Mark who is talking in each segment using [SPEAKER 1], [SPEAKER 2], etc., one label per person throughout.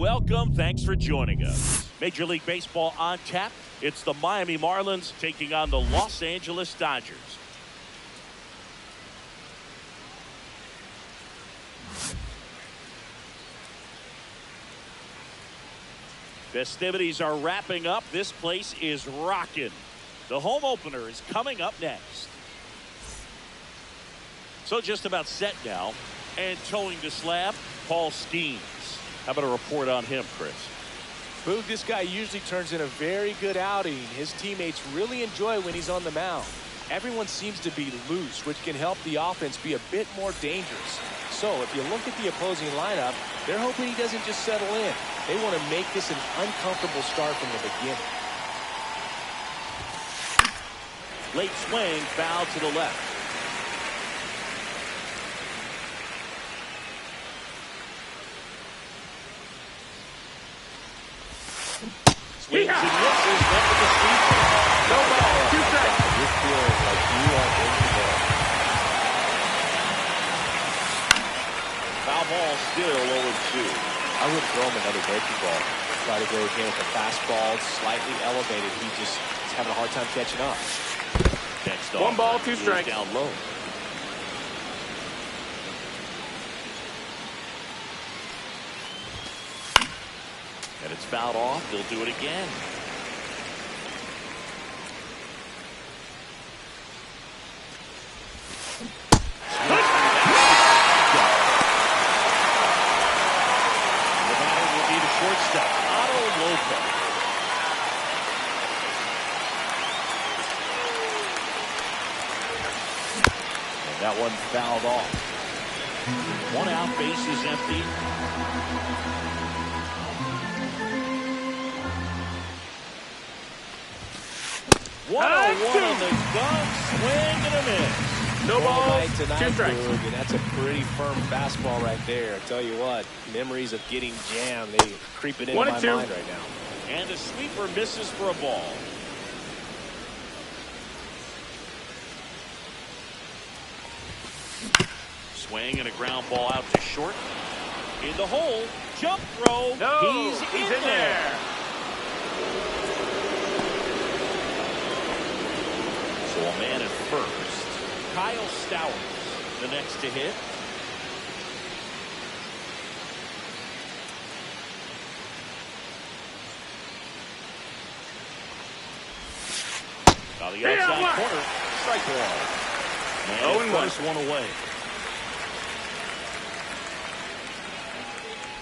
[SPEAKER 1] welcome. Thanks for joining us. Major League Baseball on tap. It's the Miami Marlins taking on the Los Angeles Dodgers. Festivities are wrapping up. This place is rocking. The home opener is coming up next. So just about set now. And towing the slab, Paul Skeens. How about a report on him, Chris?
[SPEAKER 2] Boog, this guy usually turns in a very good outing. His teammates really enjoy when he's on the mound. Everyone seems to be loose, which can help the offense be a bit more dangerous. So if you look at the opposing lineup, they're hoping he doesn't just settle in. They want to make this an uncomfortable start from the beginning.
[SPEAKER 1] Late swing, foul to the left. Swings and misses, left of the street.
[SPEAKER 3] No ball, 2 strikes.
[SPEAKER 2] You're feeling like you are in the ball.
[SPEAKER 1] Foul ball still 0-2.
[SPEAKER 2] I would throw him another breaking ball. Try to go again with the fastball, slightly elevated. He's having a hard time catching up.
[SPEAKER 1] Next
[SPEAKER 3] 1 ball, 2 strikes.
[SPEAKER 1] Down low. And it's fouled off. They'll do it again. The batter will be the shortstop, Otto Lopez. And that one fouled off. 1 out, base is empty. One on the gun, swing and a miss.
[SPEAKER 3] No ball,
[SPEAKER 2] tonight,
[SPEAKER 3] 2 strikes.
[SPEAKER 2] Boog, and that's a pretty firm fastball right there. I tell you what, memories of getting jammed, they creeping into my
[SPEAKER 3] 1-2.
[SPEAKER 2] mind right now.
[SPEAKER 1] And the sweeper misses for a ball. Swing and a ground ball out to short. In the hole, jump throw.
[SPEAKER 3] No,
[SPEAKER 1] he's
[SPEAKER 3] in there.
[SPEAKER 1] So a man at first. Kyle Stowers, the next to hit. On the outside corner, strike one. And first one away.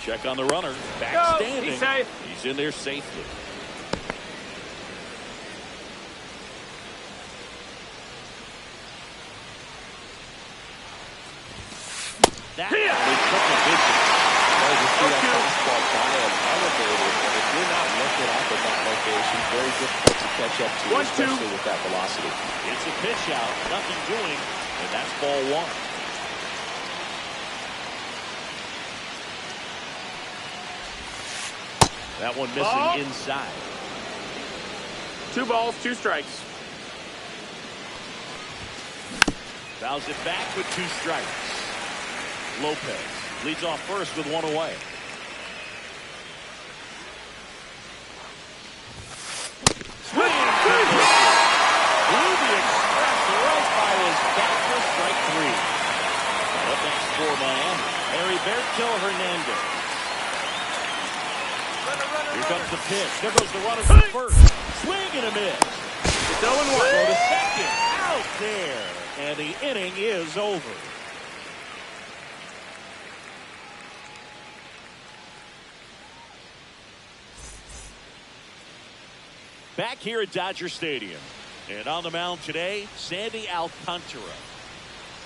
[SPEAKER 1] Check on the runner, back standing.
[SPEAKER 3] He's safe.
[SPEAKER 1] He's in there safely. That they took a vision.
[SPEAKER 2] Well, you see that fastball by him elevated, and if you're not looking up at that location, very difficult to catch up to,
[SPEAKER 3] 1-2.
[SPEAKER 2] especially with that velocity.
[SPEAKER 1] It's a pitch out, nothing doing, and that's ball 1. That one missing inside.
[SPEAKER 3] 2 balls, 2 strikes.
[SPEAKER 1] Fouls it back with 2 strikes. Lopez leads off first with 1 away. Swing! Blew the express right by his back for strike 3. And up next for Miami, Heriberto Hernandez. Here comes the pitch. There goes the runner from first. Swing and a miss.
[SPEAKER 3] It's 0-1.
[SPEAKER 1] Throw to second. Out there. And the inning is over. Back here at Dodger Stadium. And on the mound today, Sandy Alcantara.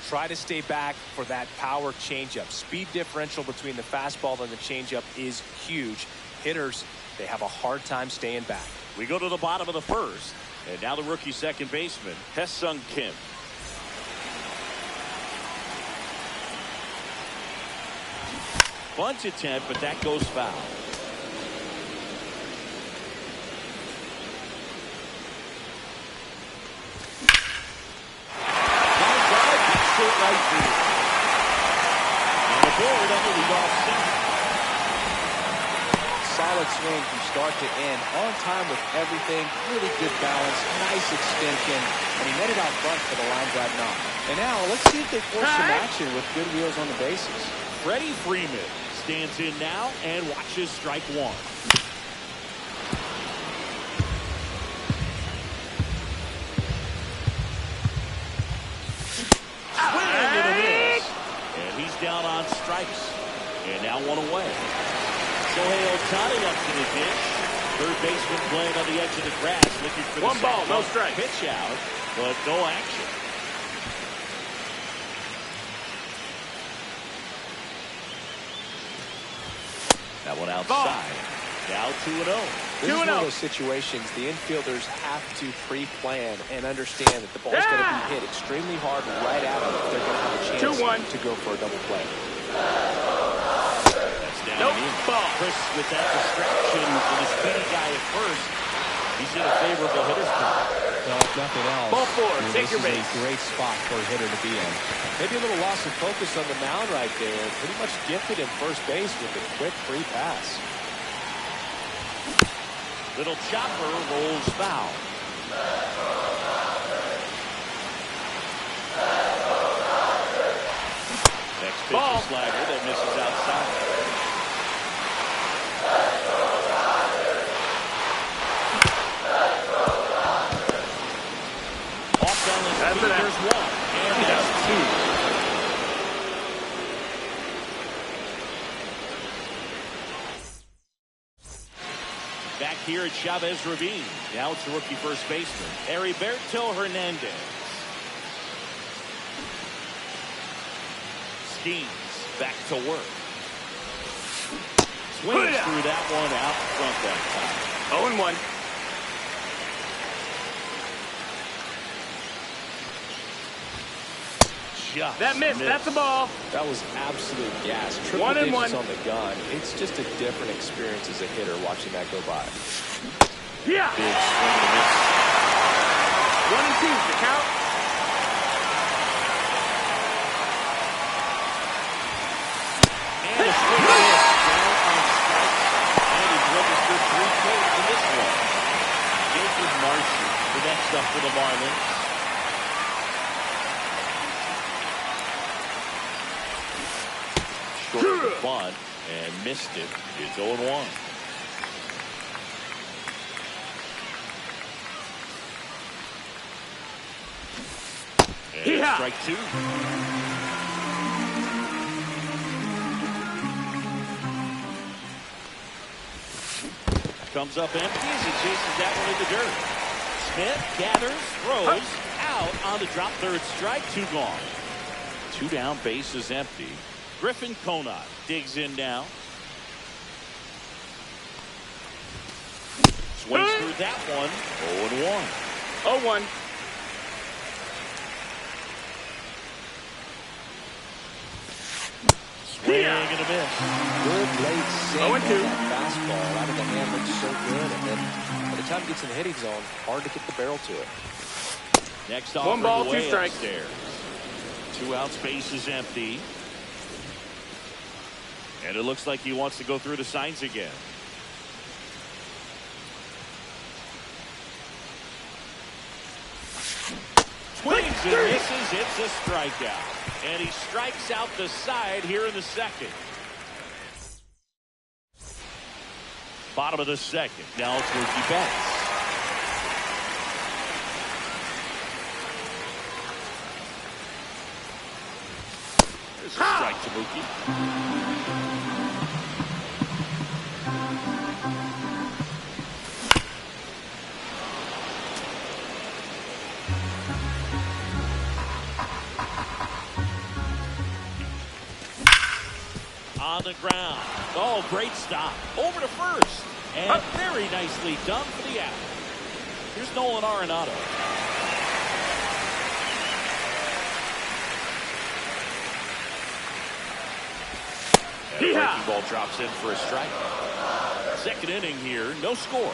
[SPEAKER 2] Try to stay back for that power changeup. Speed differential between the fastball and the changeup is huge. Hitters, they have a hard time staying back.
[SPEAKER 1] We go to the bottom of the first. And now the rookie second baseman, Hesung Kim. Bunt attempt, but that goes foul. Right field. And the board on the leadoff single.
[SPEAKER 2] swing from start to end, on time with everything, really good balance, nice extension, and he met it out front for the line drive knock. And now let's see if they force some action with good wheels on the bases.
[SPEAKER 1] Freddie Freeman stands in now and watches strike one. Swing and a miss. And he's down on strikes. And now one away. Shohei Ohtani up to the dish. Third baseman playing on the edge of the grass, looking for the
[SPEAKER 3] one ball, no strike.
[SPEAKER 1] Pitch out, but no action. That one outside. Ball. Now 2-0.
[SPEAKER 2] This is one of those situations the infielders have to pre-plan and understand that the ball's going to be hit extremely hard right at them if they're going to have a chance to go for a double play.
[SPEAKER 1] That's down in. Ball. Chris with that distraction from the speedy guy at first. He's in a favorable hitter's spot.
[SPEAKER 2] Well, if nothing else,
[SPEAKER 3] ball four, take your base.
[SPEAKER 2] This is a great spot for a hitter to be in. Maybe a little loss of focus on the mound right there. Pretty much gifted him first base with a quick free pass.
[SPEAKER 1] Little chopper rolls foul. Next pitch
[SPEAKER 3] ball.
[SPEAKER 1] A slider that misses outside. Off balance. There's one. And that's two. Back here at Chavez Ravine. Now it's the rookie first baseman, Heriberto Hernandez. Schemes back to work. Swings through that one out front that time.
[SPEAKER 3] 0-1.
[SPEAKER 1] Just
[SPEAKER 3] that missed. That's a ball.
[SPEAKER 2] That was absolute gas. Triple digits on the gun. It's just a different experience as a hitter watching that go by.
[SPEAKER 3] Yeah.
[SPEAKER 1] Big swing and a miss.
[SPEAKER 3] 1-2. The count.
[SPEAKER 1] And a swing and a miss. Down on strikes. And he's registered 3 Ks in this one. Jacob Marcy, the next up for the Marlins. Short of the bunt and missed it. It's 0-1. And strike two. Comes up empty as he chases that one in the dirt. Smith gathers, throws, out on the drop third strike. 2 gone. 2 down, base is empty. Griffin Conant digs in now. Swings through that one. 0-1.
[SPEAKER 3] 0-1.
[SPEAKER 1] Swing and a miss.
[SPEAKER 2] Good late sink
[SPEAKER 3] 0-2.
[SPEAKER 2] on that fastball. Out of the hand looks so good. And then by the time it gets in the hitting zone, hard to get the barrel to it.
[SPEAKER 1] Next off
[SPEAKER 3] 1 ball, 2 strikes.
[SPEAKER 1] Upstairs. 2 outs, base is empty. And it looks like he wants to go through the signs again. Swings and misses. It's a strikeout. And he strikes out the side here in the second. Bottom of the second. Now it's Mookie Betts. There's a strike to Mookie. On the ground. Oh, great stop. Over to first. And very nicely done for the out. Here's Nolan Arenado. And a breaking ball drops in for a strike. Second inning here, no score.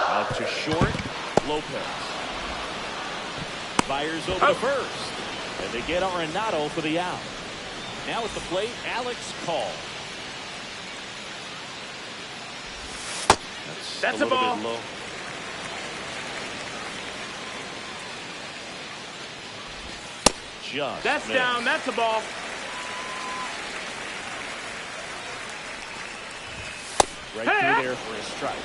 [SPEAKER 1] Out to short, Lopez. Fires over to first. And they get Arenado for the out. Now at the plate, Alex Call.
[SPEAKER 3] That's a ball.
[SPEAKER 1] Bit low. Just
[SPEAKER 3] That's
[SPEAKER 1] missed.
[SPEAKER 3] down. That's a ball.
[SPEAKER 2] Right through there for a strike.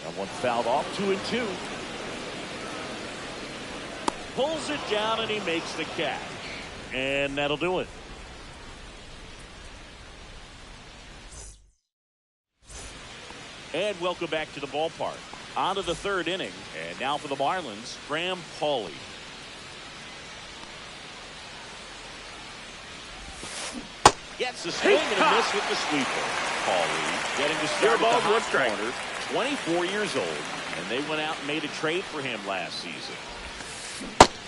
[SPEAKER 1] That one fouled off, 2-2. Pulls it down and he makes the catch. And that'll do it. And welcome back to the ballpark. On to the third inning. And now for the Marlins, Graham Pauley. Gets a swing and a miss with the sweeper. Pauley getting to start at the hot corner. 24 years old. And they went out and made a trade for him last season.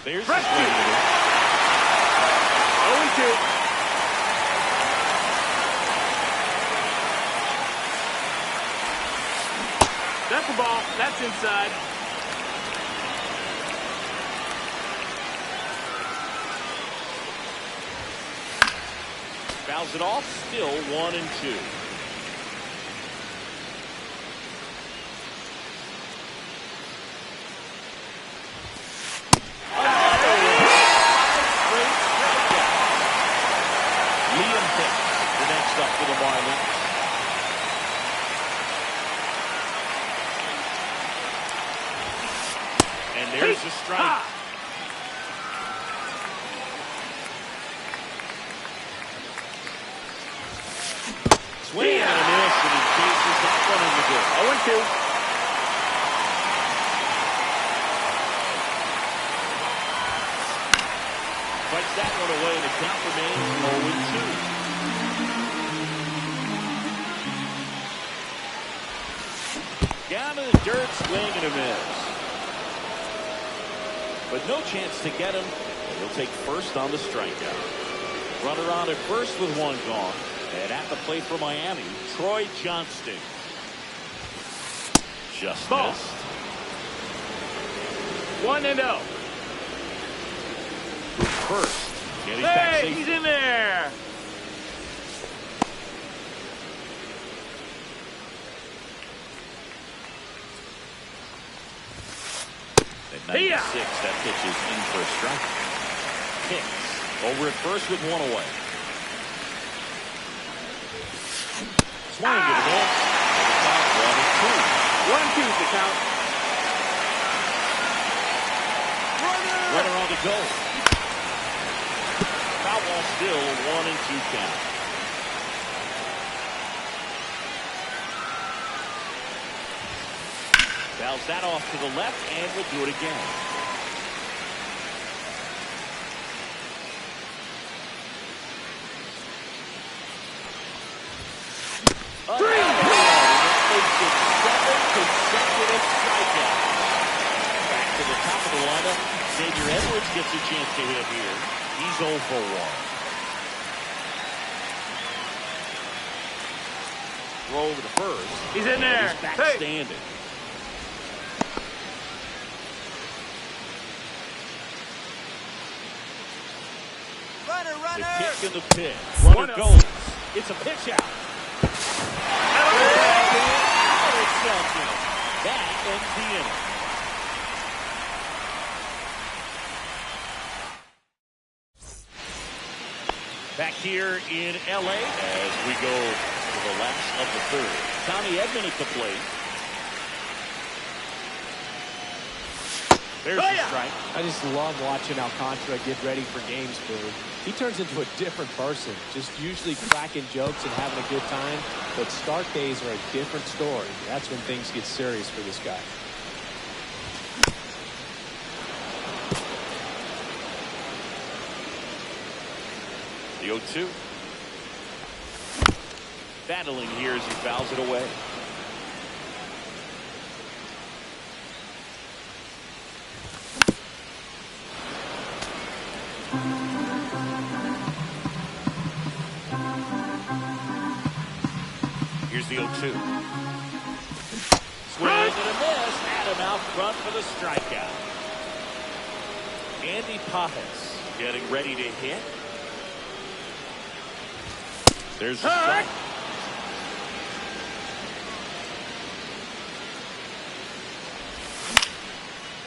[SPEAKER 1] There's the swing.
[SPEAKER 3] 0-2. That's a ball. That's inside.
[SPEAKER 1] Fouls it off. Still 1-2. Liam Hicks, the next up for the Marlins. And there's the strike. Swing and a miss, and he chases that one in the good.
[SPEAKER 3] 0-2.
[SPEAKER 1] Fights that one away, and the count remains 0-2. Down to the dirt, swing and a miss. But no chance to get him. He'll take first on the strikeout. Runner on at first with one gone. And at the plate for Miami, Troy Johnston. Just missed.
[SPEAKER 3] 1-0.
[SPEAKER 1] First. And he's back
[SPEAKER 3] Hey,
[SPEAKER 1] safe.
[SPEAKER 3] he's in there.
[SPEAKER 1] At 96, that pitch is in for a strike. Hicks over at first with one away. Swing and a miss.
[SPEAKER 3] 1-2 is the count.
[SPEAKER 1] Runner on the go. Foul ball still 1-2 count. Fouls that off to the left, and we'll do it again. Three! That makes it 7 consecutive strikeouts. Back to the top of the lineup. Xavier Edwards gets a chance to hit here. He's 0 for 1. Throw over to first.
[SPEAKER 3] He's in there.
[SPEAKER 1] He's back
[SPEAKER 3] Hey.
[SPEAKER 1] standing. The kick and the pitch. Runner goes. It's a pitch out. That ends the inning. Back here in L.A. as we go to the last of the third. Tommy Edman at the plate. There's the strike.
[SPEAKER 2] I just love watching Alcantara get ready for games, Boo. He turns into a different person, just usually cracking jokes and having a good time. But start days are a different story. That's when things get serious for this guy.
[SPEAKER 1] The 0-2. Battling here as he fouls it away. Here's the 0-2. Swing and a miss. him out front for the strikeout. Andy Pajes getting ready to hit. There's a strike.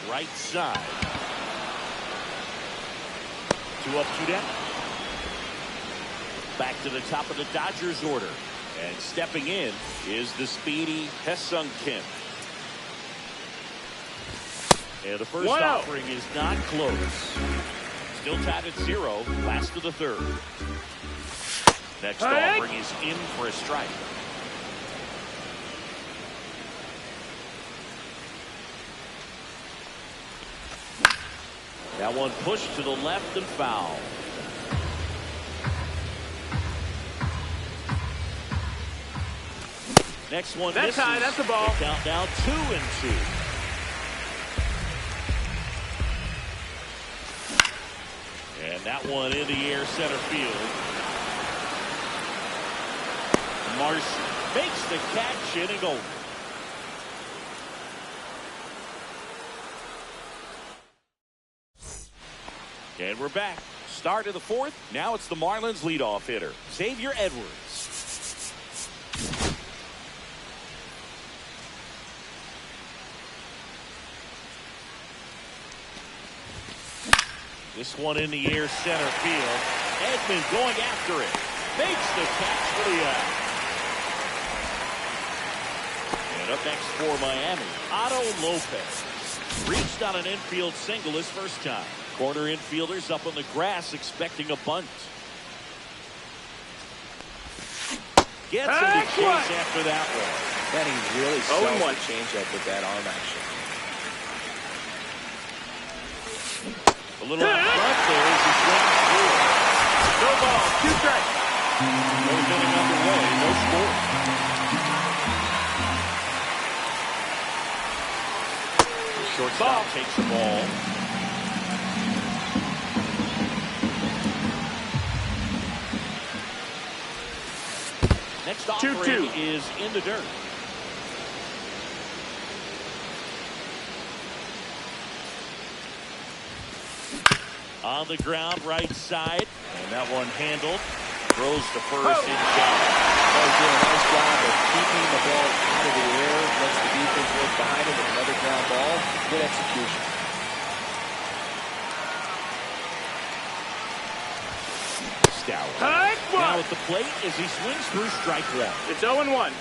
[SPEAKER 1] Right side. 2 up, 2 down. Back to the top of the Dodgers order. And stepping in is the speedy Ha-Seong Kim. And the first offering is not close. Still tied at 0. Last of the 3rd. Next offering is in for a strike. That one pushed to the left and foul. Next one misses.
[SPEAKER 3] That's high. That's the ball.
[SPEAKER 1] They count now 2-2. And that one in the air center field. Marcy makes the catch, inning over. And we're back. Start of the 4th. Now it's the Marlins leadoff hitter, Xavier Edwards. This one in the air center field. Edman going after it. Makes the catch for the out. And up next for Miami, Otto Lopez. Reached on an infield single his first time. Corner infielders up on the grass expecting a bunt. Gets him to chase after that one.
[SPEAKER 2] Then he really sells the changeup with that arm action.
[SPEAKER 1] A little out front there as he swings through.
[SPEAKER 3] No ball. 2 strikes.
[SPEAKER 1] No inning underway. No score. The shortstop takes the ball. Next offering is in the dirt. On the ground, right side. And that one handled. Throws to first in shallow.
[SPEAKER 2] Doing a nice job of keeping the ball out of the air. Lets the defense work behind it with another ground ball. Good execution.
[SPEAKER 1] Now at the plate as he swings through strike 1.
[SPEAKER 3] It's 0-1.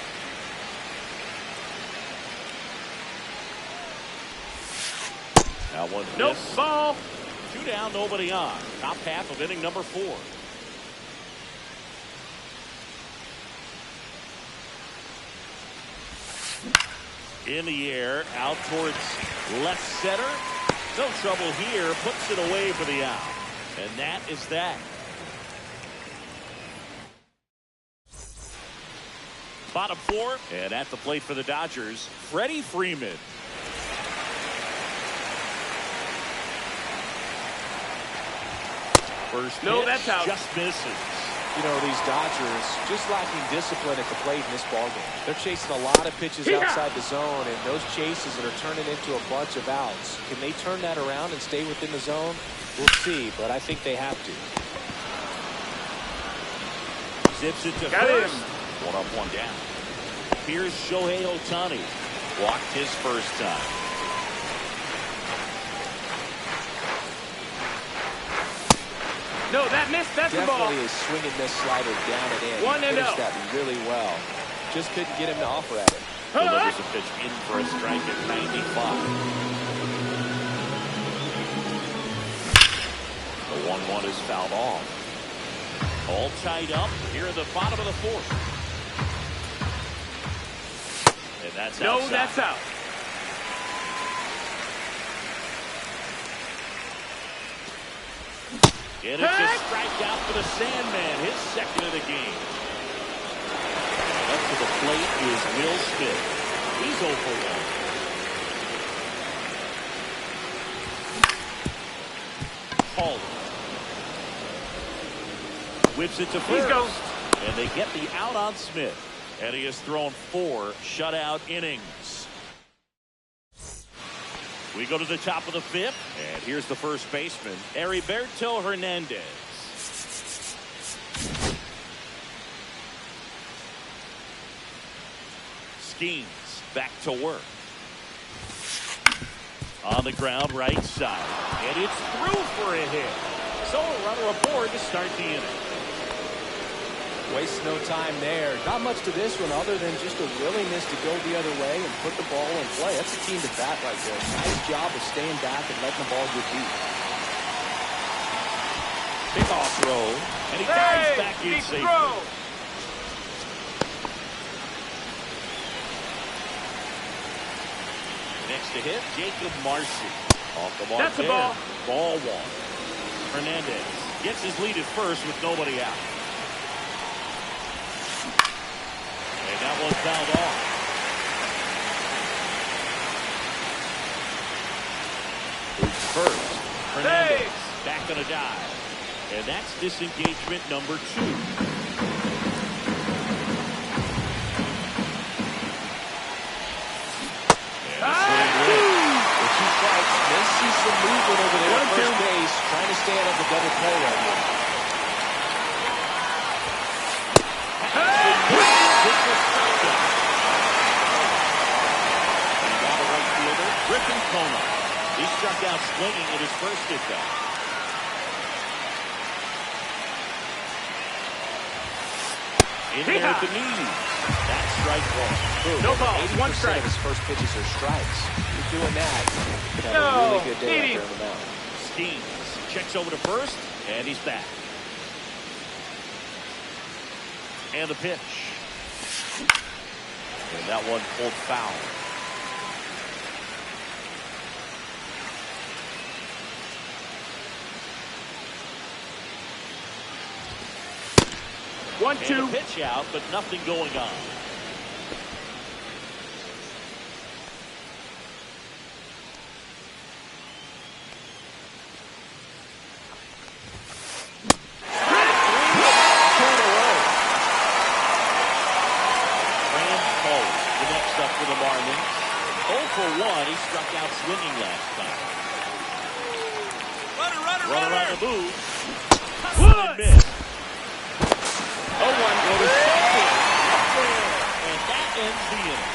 [SPEAKER 1] That one
[SPEAKER 3] Nope.
[SPEAKER 1] missed.
[SPEAKER 3] Ball.
[SPEAKER 1] 2 down, nobody on. Top half of inning number 4. In the air, out towards left center. No trouble here. Puts it away for the out. And that is that. Bottom 4. And at the plate for the Dodgers, Freddie Freeman. First pitch,
[SPEAKER 3] that's out.
[SPEAKER 1] just misses.
[SPEAKER 2] You know, these Dodgers just lacking discipline at the plate in this ballgame. They're chasing a lot of pitches outside the zone, and those chases that are turning into a bunch of outs. Can they turn that around and stay within the zone? We'll see, but I think they have to.
[SPEAKER 1] Zips it to
[SPEAKER 3] Got
[SPEAKER 1] first.
[SPEAKER 3] him.
[SPEAKER 1] 1 up, 1 down. Here's Shohei Ohtani. Walked his first time.
[SPEAKER 3] No, that missed. That's the ball.
[SPEAKER 2] Definitely is swinging this slider down and in.
[SPEAKER 3] 1-0.
[SPEAKER 2] He finished that really well. Just couldn't get him to offer at it.
[SPEAKER 1] Delivers a pitch in for a strike at 95. The 1-1 is fouled off. All tied up here in the bottom of the 4th. And that's outside.
[SPEAKER 3] No, that's out.
[SPEAKER 1] And it's a strikeout for the Sandman, his second of the game. Up to the plate is Will Smith. He's 0 for 1. Paul whips it to first. And they get the out on Smith. And he has thrown 4 shutout innings. We go to the top of the fifth, and here's the first baseman, Heriberto Hernandez. Schemes back to work. On the ground, right side, and it's through for a hit. So a runner aboard to start the inning.
[SPEAKER 2] Waste no time there. Not much to this one other than just a willingness to go the other way and put the ball in play. That's a team to bat right there. Nice job of staying back and letting the ball get deep.
[SPEAKER 1] Pickoff throw, and he dives back in safely. Next to hit, Jacob Marcy. Off the mark.
[SPEAKER 3] That's
[SPEAKER 1] there.
[SPEAKER 3] a ball.
[SPEAKER 1] Ball one. Hernandez gets his lead at first with nobody out. And that one fouled off. Who's first? Hernandez back on a dive. And that's disengagement number 2.
[SPEAKER 2] See some movement over there at first base, trying to stay out of the double play right here.
[SPEAKER 1] And now the right fielder, Griffin Conant. He struck out swinging at his first at bat. In there at the knees. That's strike one.
[SPEAKER 3] No ball. 1 strike.
[SPEAKER 2] Of his first pitches are strikes. You're doing that. You have a really good day out there on the mound.
[SPEAKER 1] Schemes. Checks over to first, and he's back. And the pitch. And that one pulled foul.
[SPEAKER 3] One,
[SPEAKER 1] and
[SPEAKER 3] two.
[SPEAKER 1] a pitch out, but nothing going on. For the Marlins. 0 for 1. He struck out swinging last time. Runner on the move. And missed.
[SPEAKER 3] 0-1.
[SPEAKER 1] Go to second. And that ends the inning.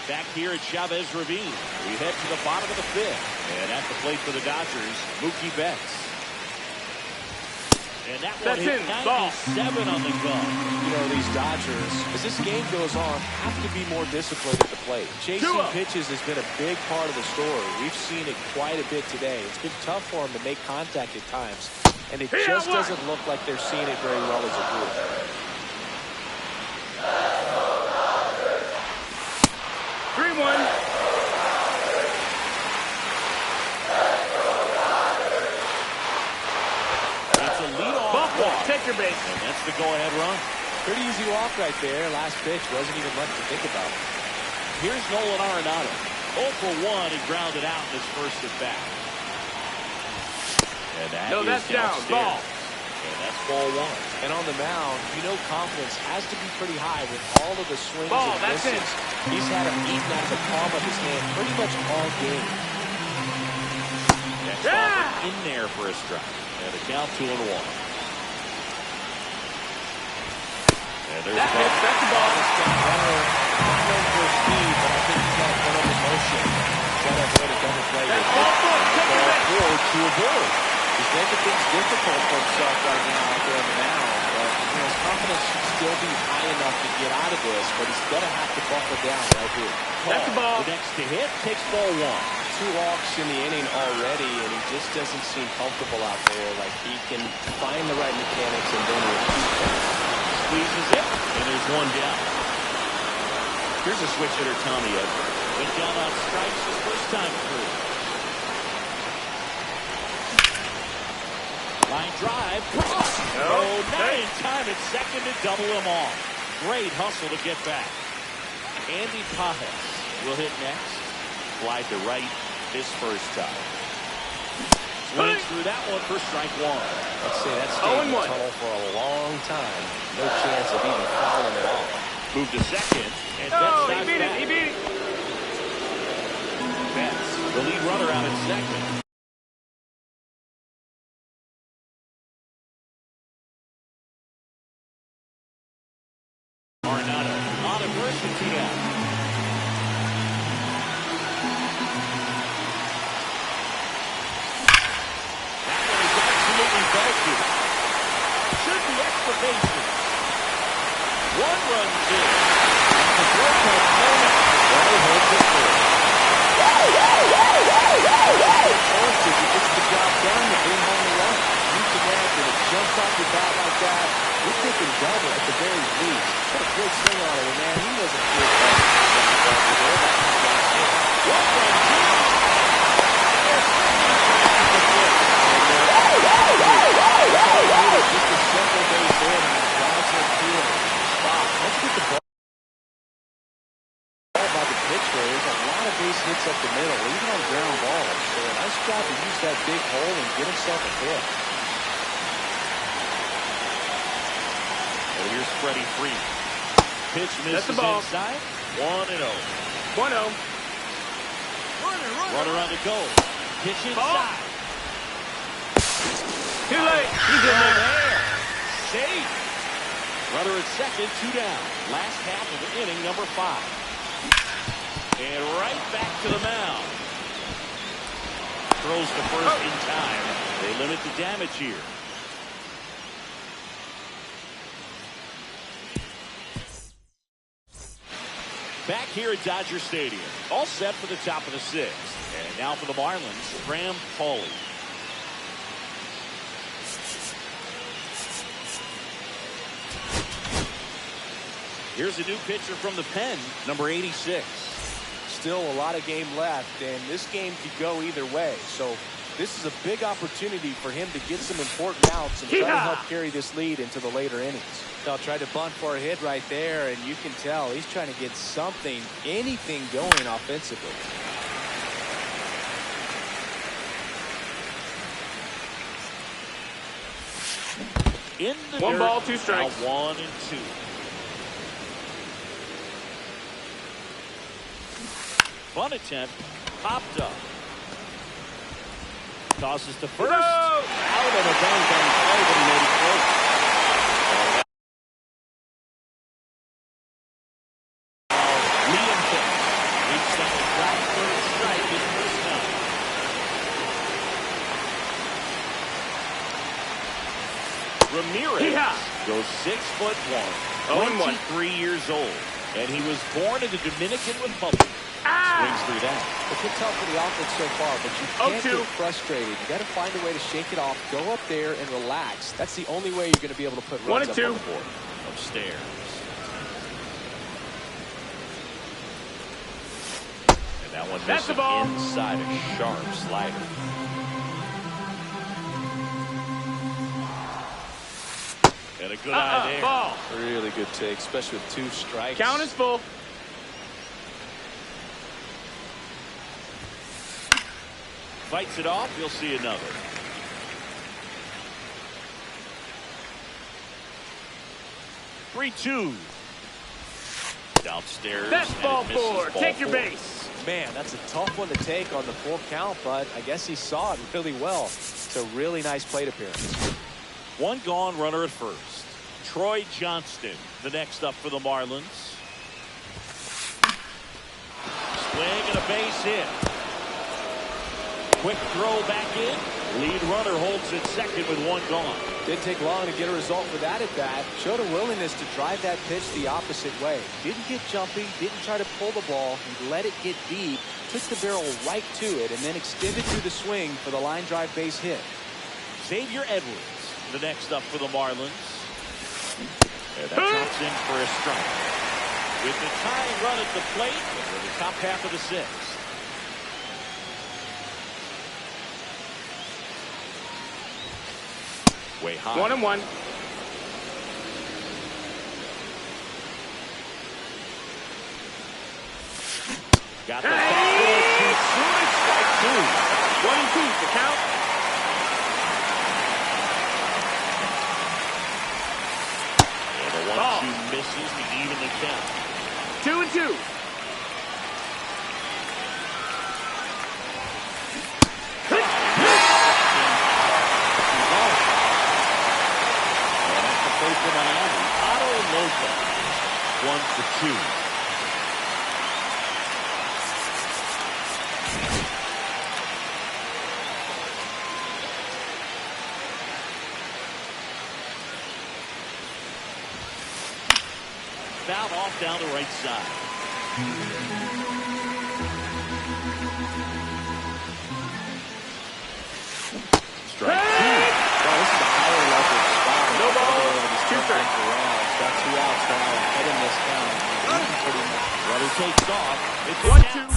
[SPEAKER 1] Back here at Chavez Ravine. We head to the bottom of the fifth. And at the plate for the Dodgers, Mookie Betts. And that one hit 97 on the gun.
[SPEAKER 2] You know, these Dodgers, as this game goes on, have to be more disciplined at the plate. Chasing pitches has been a big part of the story. We've seen it quite a bit today. It's been tough for them to make contact at times, and it just doesn't look like they're seeing it very well as a group.
[SPEAKER 3] 3-1. Take your base.
[SPEAKER 1] And that's the go-ahead run.
[SPEAKER 2] Pretty easy walk right there. Last pitch wasn't even much to think about.
[SPEAKER 1] Here's Nolan Arenado. 0 for 1. He grounded out in his first at bat. And that's
[SPEAKER 3] down. Ball.
[SPEAKER 1] And that's ball 1.
[SPEAKER 2] And on the mound, you know confidence has to be pretty high with all of the swings
[SPEAKER 3] Ball,
[SPEAKER 2] and
[SPEAKER 3] that's
[SPEAKER 2] misses.
[SPEAKER 3] it.
[SPEAKER 2] He's had him eaten out of the palm of his hand pretty much all game.
[SPEAKER 1] Next offer in there for a strike. And a count 2-1. And there's
[SPEAKER 3] that's the ball.
[SPEAKER 2] Runner, not known for speed, but I think he's got a put on the motion. Try to avoid a double play.
[SPEAKER 3] That's ball 4. Take your base.
[SPEAKER 2] Forward to a board. He's making things difficult for himself right now out there on the mound. But you know, his confidence should still be high enough to get out of this, but he's going to have to buckle down right here.
[SPEAKER 3] That's the ball.
[SPEAKER 1] The next to hit takes ball 1.
[SPEAKER 2] 2 walks in the inning already, and he just doesn't seem comfortable out there. Like he can find the right mechanics and then repeat them.
[SPEAKER 1] Squeezes it, and there's one down. Here's a switch hitter, Tommy Edwards. Went down on strikes his first time through. Line drive. Not in time at second to double him off. Great hustle to get back. Andy Pajes will hit next. Fly to right this first time. Swings through that one for strike 1.
[SPEAKER 2] Let's say that's stayed in the tunnel for a long time. No chance of even fouling it off.
[SPEAKER 1] Move to second, and
[SPEAKER 3] Oh,
[SPEAKER 1] Betts
[SPEAKER 3] he beat it.
[SPEAKER 1] back.
[SPEAKER 3] He beat it.
[SPEAKER 1] Betts, the lead runner out at second. Arenado on a first and 2 down. That one is absolutely belted. Should be extra bases. 1 run in. The throw comes moment. Runner holds it first.
[SPEAKER 2] First, if he gets the job done, to bring home the run. You can imagine it jumps off your bat like that. You're thinking double at the very least. Put a good swing on it, and man, he wasn't good.
[SPEAKER 1] One run in.
[SPEAKER 2] Just a simple base hit, and he drives it through it. Stop. Let's get the ball by the pitch there. There's a lot of base hits up the middle, even on ground balls. So a nice job to use that big hole and get himself a hit.
[SPEAKER 1] Well, here's Freddie Freeman. Pitch misses
[SPEAKER 3] the ball.
[SPEAKER 1] inside. 1-0.
[SPEAKER 3] 1-0.
[SPEAKER 1] Runner on the go. Pitch inside.
[SPEAKER 3] Too late. He's in there.
[SPEAKER 1] Safe. Runner at second, 2 down. Last half of the inning, number 5. And right back to the mound. Throws to first in time. They limit the damage here. Back here at Dodger Stadium. All set for the top of the 6th. And now for the Marlins, Graham Pauley. Here's a new pitcher from the pen, number 86.
[SPEAKER 2] Still a lot of game left, and this game could go either way. So this is a big opportunity for him to get some important outs and try to help carry this lead into the later innings. They'll try to bunt for a hit right there, and you can tell he's trying to get something, anything going offensively.
[SPEAKER 1] In the
[SPEAKER 3] 1
[SPEAKER 1] dirt,
[SPEAKER 3] ball, 2 strikes.
[SPEAKER 1] now 1 and 2. Bunt attempt, popped up. Tosses to first. Out of a bang bang play, but he made it close. Liam Hicks reached out to drop third strike his first time. Ramirez goes 6'1", 23 years old, and he was born in the Dominican Republic. Swings through that.
[SPEAKER 2] It's been tough for the offense so far, but you can't get frustrated. You got to find a way to shake it off, go up there and relax. That's the only way you're going to be able to put runs up on the board.
[SPEAKER 1] Upstairs. And that one missing inside a sharp slider. And a good eye there.
[SPEAKER 3] Ball.
[SPEAKER 2] Really good take, especially with 2 strikes.
[SPEAKER 3] Count is full.
[SPEAKER 1] Fights it off. You'll see another. Three-two. Downstairs.
[SPEAKER 3] That's ball 4. Take your base.
[SPEAKER 2] Man, that's a tough one to take on the full count, but I guess he saw it really well. It's a really nice plate appearance.
[SPEAKER 1] 1 gone, runner at first. Troy Johnston, the next up for the Marlins. Swing and a base hit. Quick throw back in. Lead runner holds at second with 1 gone.
[SPEAKER 2] Didn't take long to get a result for that at bat. Showed a willingness to drive that pitch the opposite way. Didn't get jumpy, didn't try to pull the ball. He let it get deep, took the barrel right to it, and then extended through the swing for the line drive base hit.
[SPEAKER 1] Xavier Edwards, the next up for the Marlins. And that drops in for a strike. With the tying run at the plate, we're in the top half of the 6th. Way high.
[SPEAKER 3] 1-1.
[SPEAKER 1] Got the fastball too soon. It's strike 2.
[SPEAKER 3] 1-2. The count.
[SPEAKER 1] And the 1-2 misses bases to even the count.
[SPEAKER 3] 2-2.
[SPEAKER 1] For Miami, Otto Lopez, 1-2. Fouled off down the right side. Strike 2.
[SPEAKER 2] Well, this is a higher level spot.
[SPEAKER 3] No ball. 2 strikes.
[SPEAKER 2] Got 2 outs now ahead in this count. Pretty much.
[SPEAKER 1] Runner takes off. It's
[SPEAKER 3] 1-2.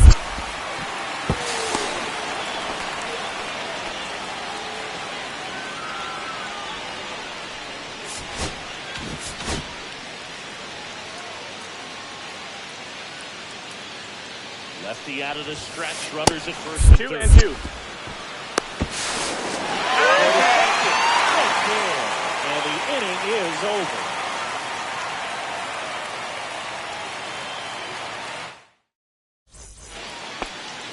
[SPEAKER 1] Lefty out of the stretch. Runners at first and
[SPEAKER 3] 2-2.
[SPEAKER 1] And the inning is over.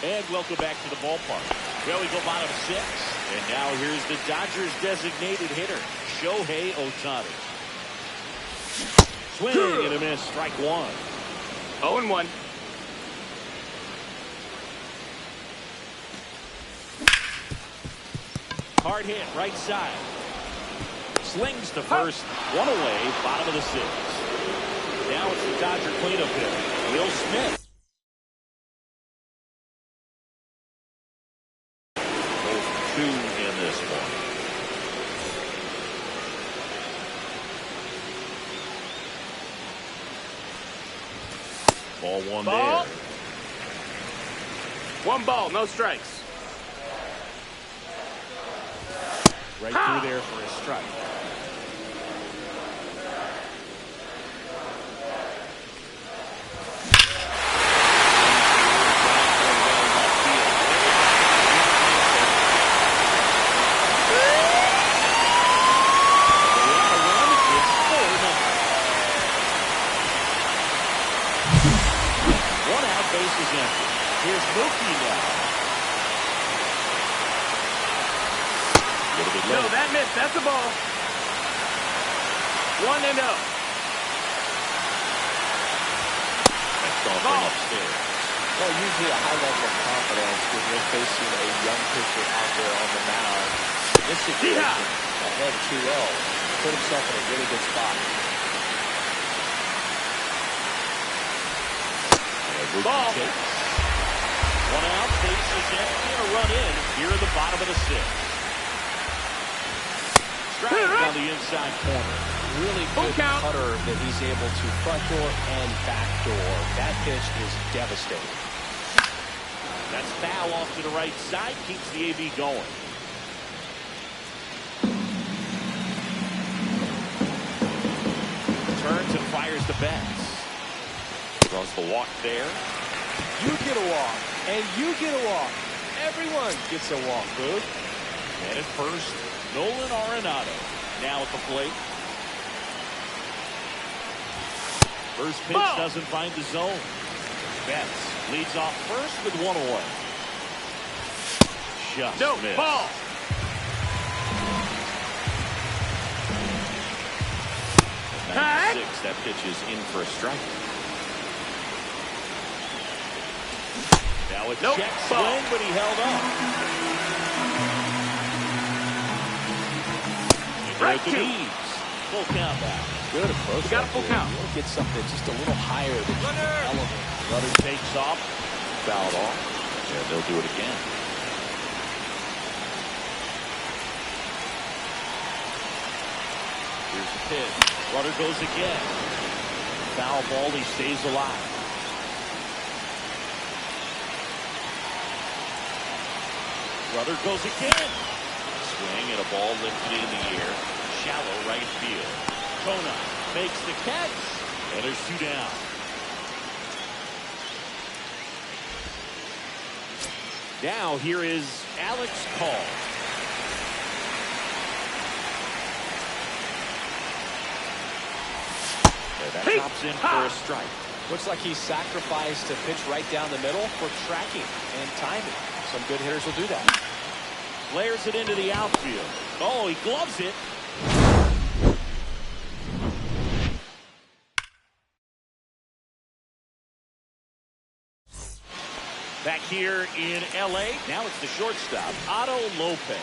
[SPEAKER 1] And welcome back to the ballpark. Well, we go bottom 6. And now here's the Dodgers designated hitter, Shohei Ohtani. Swing and a miss. Strike 1.
[SPEAKER 3] 0-1.
[SPEAKER 1] Hard hit, right side. Slings to first, 1 away, bottom of the 6th. Now it's the Dodger cleanup hitter, Will Smith. 2 in this one. Ball 1
[SPEAKER 3] Ball.
[SPEAKER 1] there.
[SPEAKER 3] 1 ball, no strikes.
[SPEAKER 1] Right through there for a strike. Bases empty. Here's Mookie now.
[SPEAKER 3] No, that missed. That's a ball. 1-0.
[SPEAKER 1] That's all from upstairs.
[SPEAKER 2] Well, usually a high level of confidence when you're facing a young pitcher out there on the mound. In this situation, ahead 2-0, put himself in a really good spot.
[SPEAKER 3] Ball.
[SPEAKER 1] 1 out, bases empty, and a run in here in the bottom of the 6th. Strike on the inside corner.
[SPEAKER 2] Really good cutter that he's able to front door and back door. That pitch is devastating.
[SPEAKER 1] That's foul off to the right side, keeps the AB going. Turns and fires the bats. Draws the walk there.
[SPEAKER 2] You get a walk, and you get a walk. Everyone gets a walk, Booth.
[SPEAKER 1] And at first, Nolan Arenado now at the plate. First pitch doesn't find the zone. Betts leads off first with 1 away. Just missed.
[SPEAKER 3] Ball.
[SPEAKER 1] At 96, that pitch is in for a strike. Now a check swing, but he held up. Right to knees. Full count now.
[SPEAKER 2] Good approach.
[SPEAKER 3] Got a full count.
[SPEAKER 2] You want to get something just a little higher than element.
[SPEAKER 1] Runner takes off. Fouled off. Yeah, they'll do it again. Here's the pitch. Runner goes again. Foul ball. He stays alive. Runner goes again. Swing and a ball lifted in the air. Shallow right field. Kona makes the catch. And there's 2 down. Now here is Alex Call. That drops in for a strike.
[SPEAKER 2] Looks like he sacrificed to pitch right down the middle for tracking and timing. Some good hitters will do that.
[SPEAKER 1] Flares it into the outfield. Oh, he gloves it. Back here in L.A., now it's the shortstop, Otto Lopez.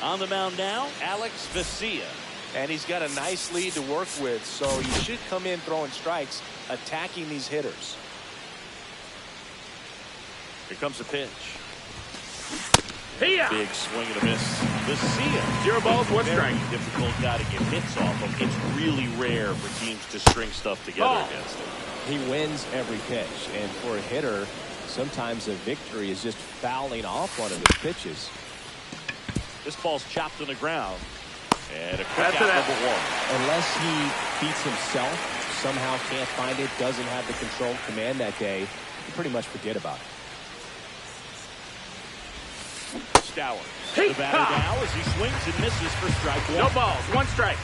[SPEAKER 1] On the mound now, Alex Vesia.
[SPEAKER 2] And he's got a nice lead to work with, so you should come in throwing strikes, attacking these hitters.
[SPEAKER 1] Here comes a pitch.
[SPEAKER 3] Here.
[SPEAKER 1] Big swing and a miss. Vesia.
[SPEAKER 3] 0 balls, 1 strike.
[SPEAKER 1] Very difficult guy to get hits off of. It's really rare for teams to string stuff together against him.
[SPEAKER 2] He wins every pitch, and for a hitter, sometimes a victory is just fouling off one of his pitches.
[SPEAKER 1] This ball's chopped on the ground. And a quick out number 1.
[SPEAKER 2] Unless he beats himself, somehow can't find it, doesn't have the control command that day, you pretty much forget about it.
[SPEAKER 1] Stowers. The batter now as he swings and misses for strike 1.
[SPEAKER 3] No balls, 1 strike.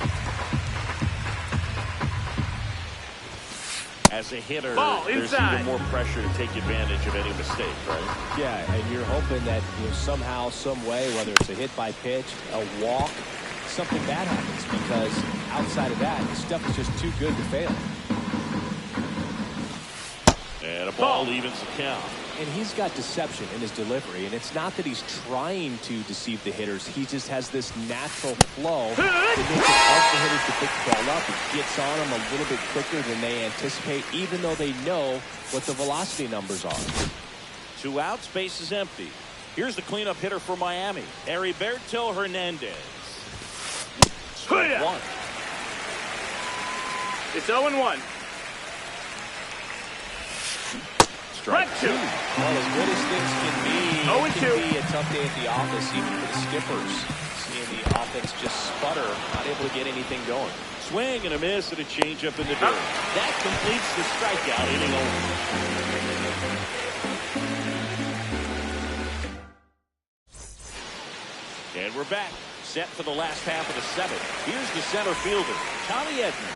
[SPEAKER 1] As a hitter,
[SPEAKER 3] Ball
[SPEAKER 1] there's
[SPEAKER 3] inside.
[SPEAKER 1] even more pressure to take advantage of any mistake, right?
[SPEAKER 2] Yeah, and you're hoping that somehow, some way, whether it's a hit by pitch, a walk, something bad happens, because outside of that, stuff is just too good to fail.
[SPEAKER 1] And a ball evens the count.
[SPEAKER 2] And he's got deception in his delivery, and it's not that he's trying to deceive the hitters. He just has this natural flow that makes it hard for hitters to pick the ball up. It gets on them a little bit quicker than they anticipate, even though they know what the velocity numbers are.
[SPEAKER 1] 2 outs, base is empty. Here's the cleanup hitter for Miami, Heriberto Hernandez. Strike 1.
[SPEAKER 3] It's 0-1.
[SPEAKER 1] Strike 2.
[SPEAKER 2] Well, as good as things can be, it can be a tough day at the office, even for the skippers. Seeing the offense just sputter, not able to get anything going.
[SPEAKER 1] Swing and a miss and a changeup in the dirt. That completes the strikeout inning over. And we're back, set for the last half of the 7th. Here's the center fielder, Tommy Edman.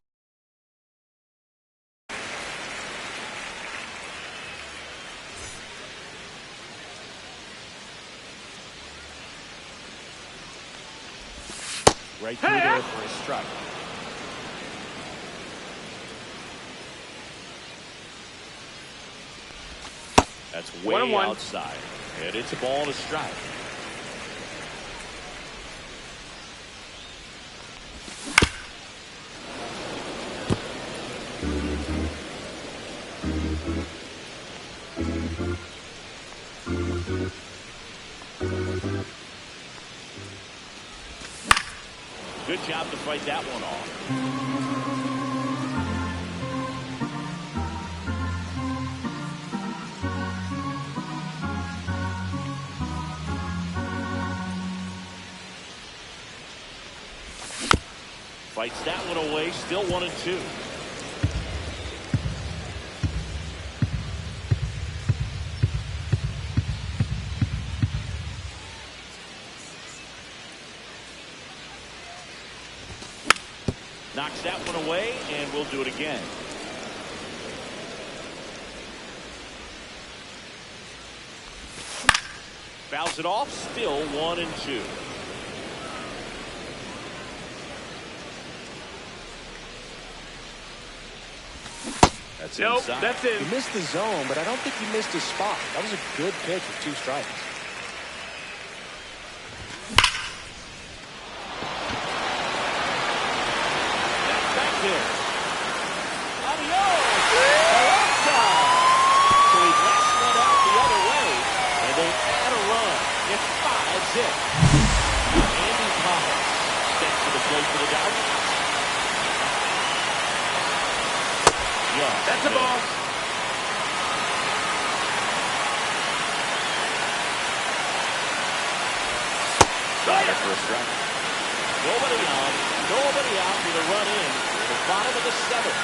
[SPEAKER 1] Right through there for a strike. That's way
[SPEAKER 3] 1-1.
[SPEAKER 1] outside. And it's a ball and a strike. Good job to fight that one off. Fights that one away, still 1-2. Knocks that one away, and we'll do it again. Fouls it off, still 1-2. That's inside.
[SPEAKER 3] That's it.
[SPEAKER 2] He missed the zone, but I don't think he missed his spot. That was a good pitch with 2 strikes.
[SPEAKER 3] That's a ball.
[SPEAKER 1] Started for a strike. Nobody out with a run in. The bottom of the 7th.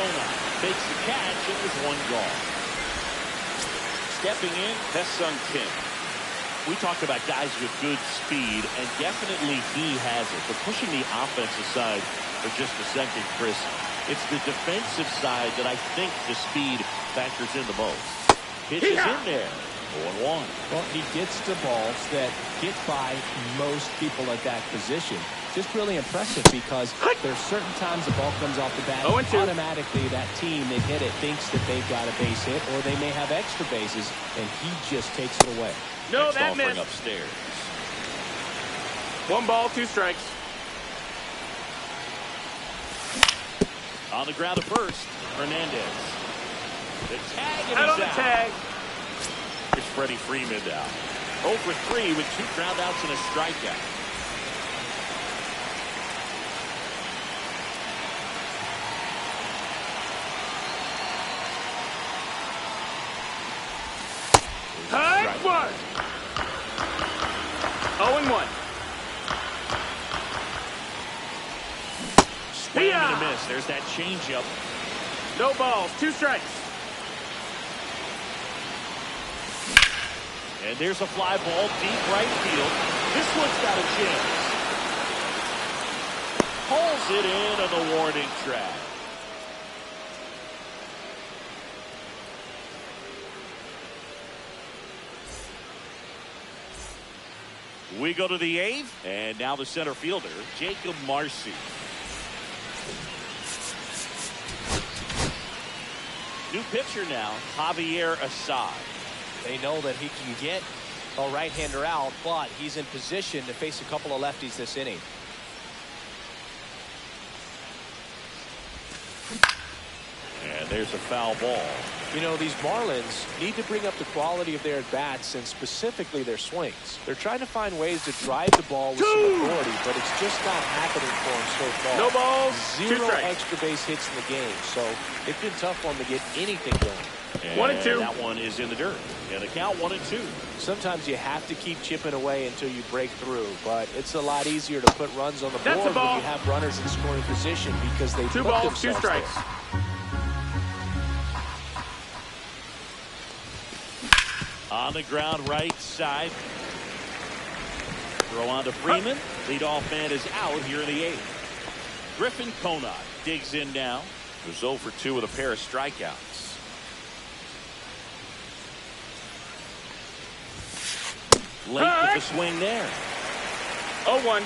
[SPEAKER 1] Kona takes the catch. It was one gone. Stepping in, Hesung Kim. We talked about guys with good speed, and definitely he has it. But pushing the offensive side for just a second, Chris, it's the defensive side that I think the speed factors in the most. Pitch is in there. 0-1.
[SPEAKER 2] Well, he gets the balls that get by most people at that position. Just really impressive because there's certain times the ball comes off the bat. Automatically, that team that hit it thinks that they've got a base hit, or they may have extra bases, and he just takes it away.
[SPEAKER 3] No,
[SPEAKER 1] Next
[SPEAKER 3] that missed.
[SPEAKER 1] Upstairs.
[SPEAKER 3] 1 ball, 2 strikes.
[SPEAKER 1] On the ground at first, Hernandez. The tag, and
[SPEAKER 3] Out
[SPEAKER 1] he's
[SPEAKER 3] on the
[SPEAKER 1] out.
[SPEAKER 3] tag.
[SPEAKER 1] Here's Freddie Freeman down. 0 for 3 with 2 groundouts and a strikeout.
[SPEAKER 3] High 1. 0-1.
[SPEAKER 1] Swing and a miss. There's that changeup.
[SPEAKER 3] No balls, 2 strikes.
[SPEAKER 1] And there's a fly ball deep right field. This one's got a chance. Pulls it in on the warning track. We go to the 8th, and now the center fielder, Jacob Marcy. New pitcher now, Javier Assad.
[SPEAKER 2] They know that he can get a right-hander out, but he's in position to face a couple of lefties this inning.
[SPEAKER 1] And there's a foul ball.
[SPEAKER 2] You know, these Marlins need to bring up the quality of their at-bats and specifically their swings. They're trying to find ways to drive the ball with some authority, but it's just not happening for them so far.
[SPEAKER 3] No balls, 2
[SPEAKER 2] 0
[SPEAKER 3] strikes.
[SPEAKER 2] extra base hits in the game, so it's been tough for them to get anything going.
[SPEAKER 1] And
[SPEAKER 3] 1-2.
[SPEAKER 1] that one is in the dirt. And the count 1-2.
[SPEAKER 2] Sometimes you have to keep chipping away until you break through, but it's a lot easier to put runs on the
[SPEAKER 3] That's
[SPEAKER 2] board
[SPEAKER 3] a ball.
[SPEAKER 2] when you have runners in scoring position because they
[SPEAKER 3] 2
[SPEAKER 2] put
[SPEAKER 3] balls, 2
[SPEAKER 2] themselves
[SPEAKER 3] strikes.
[SPEAKER 2] there.
[SPEAKER 1] On the ground right side. Throw on to Freeman. Leadoff man is out here in the 8th. Griffin Conant digs in now. Was 0 for 2 with a pair of strikeouts. Late with the swing there.
[SPEAKER 3] 0-1.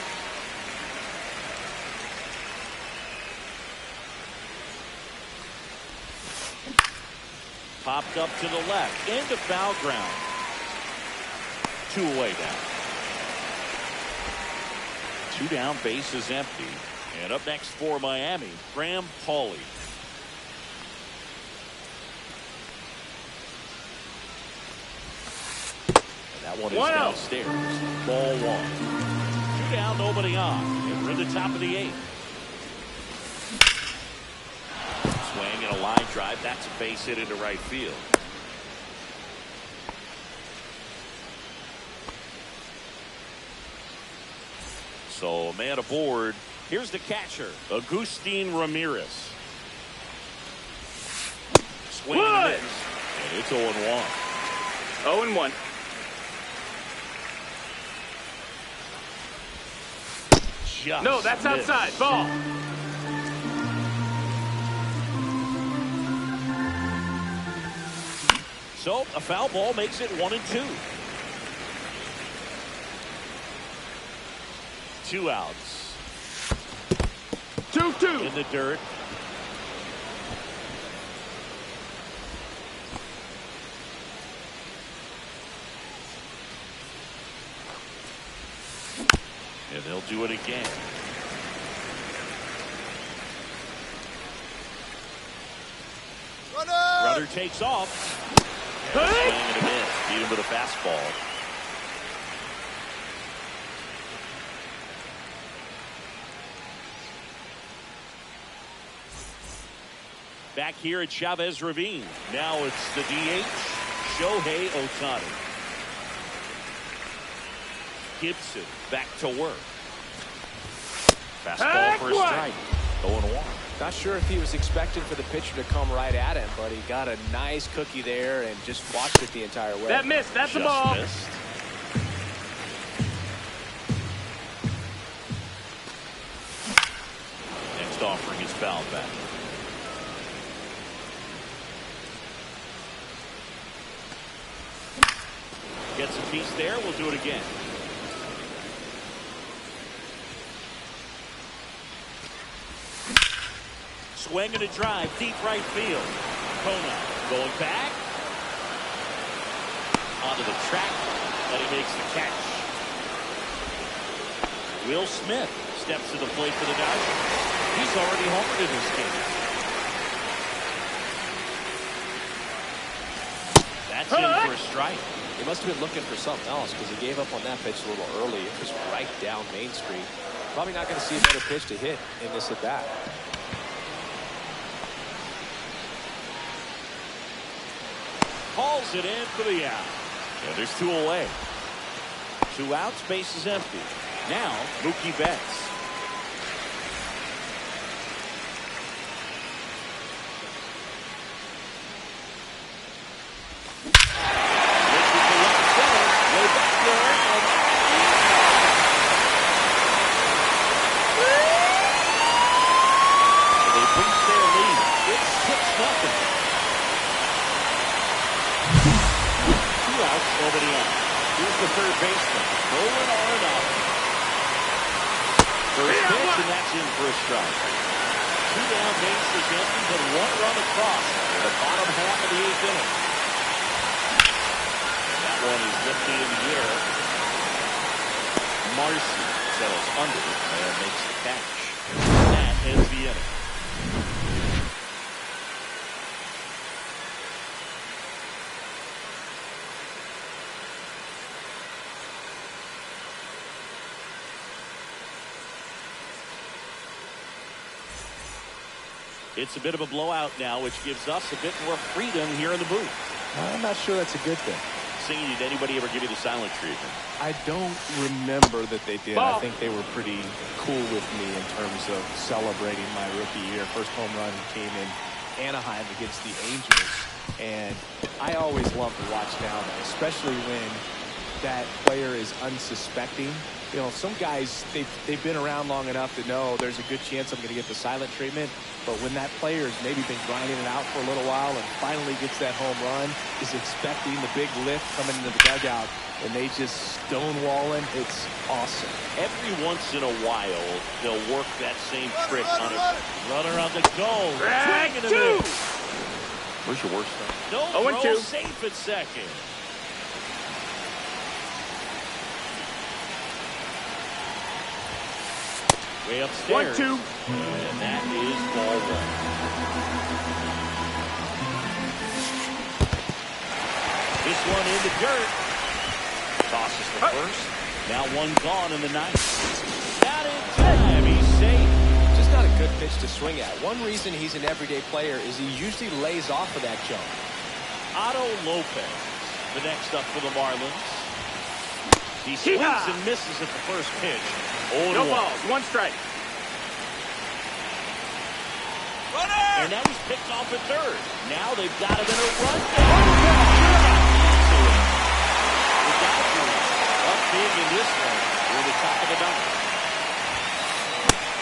[SPEAKER 1] Popped up to the left. Into foul ground. 2 away now. 2 down, base is empty. And up next for Miami, Graham Pauley. And that one is downstairs. Ball 1. 2 down, nobody on. And we're in the top of the 8th. Swing and a line drive. That's a base hit into right field. So a man aboard. Here's the catcher, Agustin Ramirez. Swing and a miss. And it's 0-1.
[SPEAKER 3] 0-1.
[SPEAKER 1] Just
[SPEAKER 3] No, that's
[SPEAKER 1] missed.
[SPEAKER 3] outside. Ball.
[SPEAKER 1] So a foul ball makes it 1-2. 2 outs.
[SPEAKER 3] 2-2.
[SPEAKER 1] In the dirt. And they'll do it again. Runner takes off. And a swing and a miss. Beat him with a fastball. Back here at Chavez Ravine. Now it's the DH, Shohei Ohtani. Gibson back to work. Fastball for a strike. 0-1.
[SPEAKER 2] Not sure if he was expecting for the pitcher to come right at him, but he got a nice cookie there and just watched it the entire way.
[SPEAKER 3] That missed. That's the
[SPEAKER 1] Just
[SPEAKER 3] ball.
[SPEAKER 1] missed. Next offering is fouled back. Gets a piece there. We'll do it again. Swing and a drive, deep right field. Kona going back. Onto the track, but he makes the catch. Will Smith steps to the plate for the Dodgers. He's already homered in this game. That's in for a strike.
[SPEAKER 2] He must have been looking for something else because he gave up on that pitch a little early. It was right down Main Street. Probably not going to see a better pitch to hit in this at bat.
[SPEAKER 1] Hauls it in for the out. Yeah, there's 2 away. 2 outs, base is empty. Now, Mookie Betts. The third baseman, rolling on and off. First pitch, and that's in for a strike. 2 down, bases empty, but 1 run across in the bottom half of the 8th inning. That one is lifted in the air. Marcy settles under it and makes the catch. That ends the inning. It's a bit of a blowout now, which gives us a bit more freedom here in the booth.
[SPEAKER 2] I'm not sure that's a good thing.
[SPEAKER 1] Saying, did anybody ever give you the silent treatment?
[SPEAKER 2] I don't remember that they did.
[SPEAKER 3] Ball.
[SPEAKER 2] I think they were pretty cool with me in terms of celebrating my rookie year. First home run came in Anaheim against the Angels. And I always love to watch down there, especially when that player is unsuspecting. You know, some guys, they've been around long enough to know there's a good chance I'm going to get the silent treatment. But when that player's maybe been grinding it out for a little while and finally gets that home run, is expecting the big lift coming into the dugout, and they just stonewalling, it's awesome.
[SPEAKER 1] Every once in a while, they'll work that same trick on a runner on the goal.
[SPEAKER 3] Drag
[SPEAKER 1] Swing and a
[SPEAKER 3] 2.
[SPEAKER 1] miss. Where's your worst stuff? No
[SPEAKER 3] 0-2.
[SPEAKER 1] throw, safe at second. Way upstairs.
[SPEAKER 3] 1-2.
[SPEAKER 1] And that is ball 1. This one in the dirt. Tosses the first. Now 1 gone in the 9th. Not in time. He's safe.
[SPEAKER 2] Just not a good pitch to swing at. One reason he's an everyday player is he usually lays off of that jump.
[SPEAKER 1] Otto Lopez, the next up for the Marlins. He swings and misses at the first pitch.
[SPEAKER 3] No balls. 1 strike.
[SPEAKER 1] Runner! And now he's picked off at third. Now they've got him in a run. The Dodgers up big in this one. We're the top of the 9th.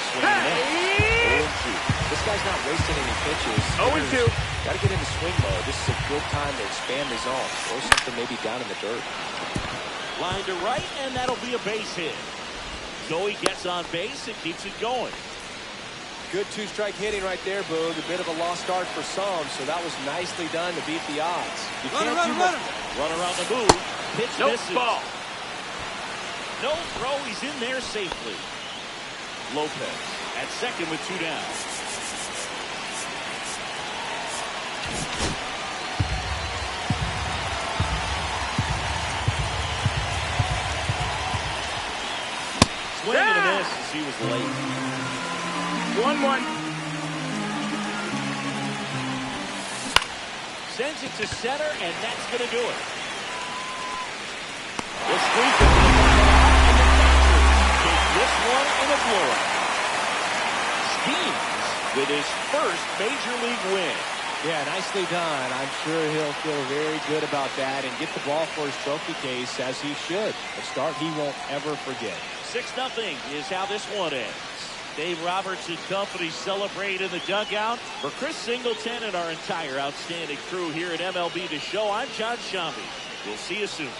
[SPEAKER 1] Swinging in. 0-2.
[SPEAKER 2] This guy's not wasting any pitches.
[SPEAKER 3] 0-2.
[SPEAKER 2] Got to get into swing mode. This is a good time to expand the zone. Throw something maybe down in the dirt.
[SPEAKER 1] Line to right, and that'll be a base hit. Joey gets on base and keeps it going.
[SPEAKER 2] Good 2-strike hitting right there, Boog. A bit of a lost start for some, so that was nicely done to beat the odds. You can't do much.
[SPEAKER 1] Runner on the move. Pitch
[SPEAKER 3] Nope,
[SPEAKER 1] misses.
[SPEAKER 3] ball.
[SPEAKER 1] No throw. He's in there safely. Lopez at second with 2 down. Swing and a miss as he was late.
[SPEAKER 3] 1-1.
[SPEAKER 1] Sends it to center, and that's going to do it. The squeak of the bottom, and the Dodgers take this one in a blowout. Skeens with his first major league win.
[SPEAKER 2] Yeah, nicely done. I'm sure he'll feel very good about that and get the ball for his trophy case, as he should. A start he won't ever forget.
[SPEAKER 1] 6-0 is how this one ends. Dave Roberts and company celebrate in the dugout. For Chris Singleton and our entire outstanding crew here at MLB The Show, I'm John Shambi. We'll see you soon.